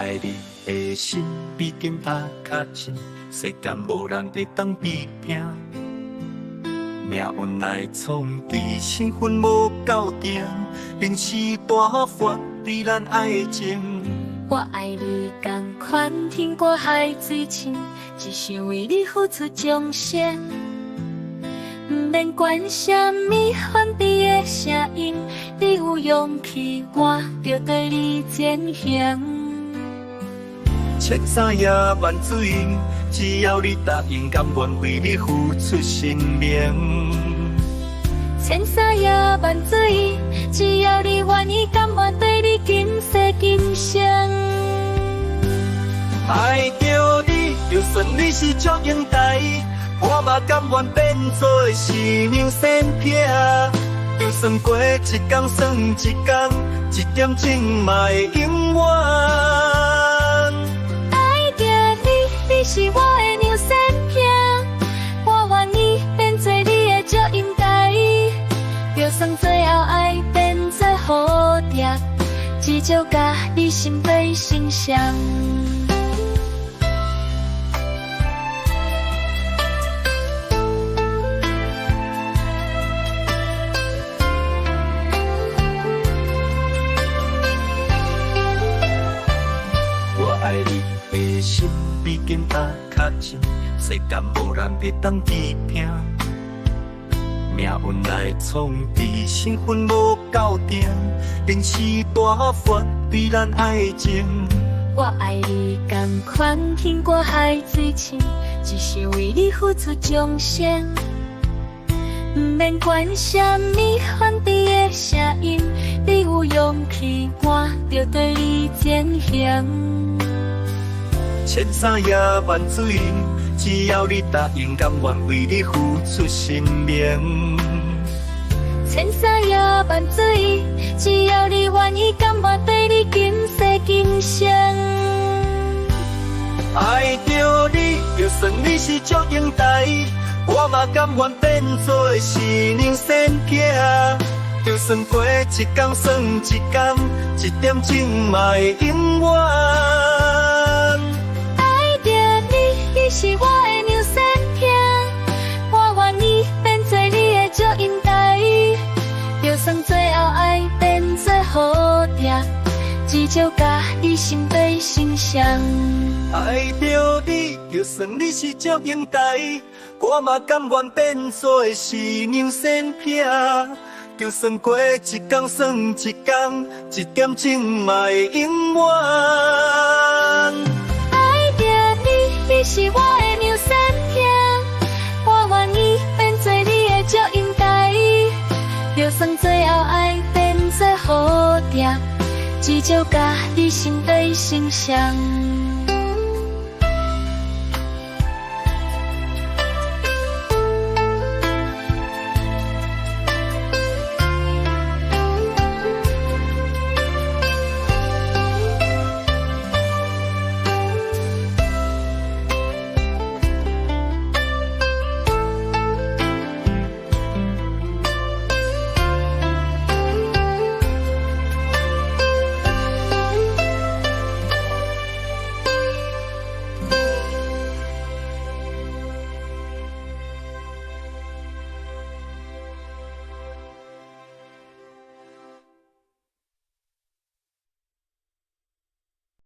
爱你的心比金仔较真，世间无人会当比拼。命运来创治，身份无够定，人世大发对咱爱情。我爱你同款，天过海水深，只想为你付出终身。不免管什么反对的声音，你有勇气，我就对你前行。千山也万水，只要你答应，甘愿为你付出生命。千山也万水，只要你愿意，甘愿对你今世今生。爱着你，就算你是祝英台，我嘛甘愿变做是娘生僻。就算过一天算一天，一点钟嘛会永远。爱着你，你是我的娘生僻，我愿意变做你的祝英台。就算最后爱变做蝴蝶，至少甲你心被心伤。我爱你的心比金仔较真，世间无人会当比拼。命运来创治，身份无够定，人世大发对咱爱情。我爱你同款，天过海水深，只想为你付出终身。不免管什么反对的声音，你有勇气，我就对你前行。千山也万水，只要你答应，甘愿为你付出生命。千山也万水，只要你愿意，甘愿对你今世今生。爱着你，就算你是祝英台，我嘛甘愿变做是娘生僻。就算过一天算一天，一点钟嘛会永远。爱着你，你是我的娘生僻，我愿意变做你的祝英台。就算最后爱变做蝴蝶，至少甲你心被心伤。爱着你，就算你是祝英台，我嘛甘愿变做是娘生僻。就算过一天算一天，一点钟嘛会永远。爱着你，你是我的娘生僻，我愿意变做你的祝英台。就算最后爱变做蝴蝶，至少甲你心被心伤。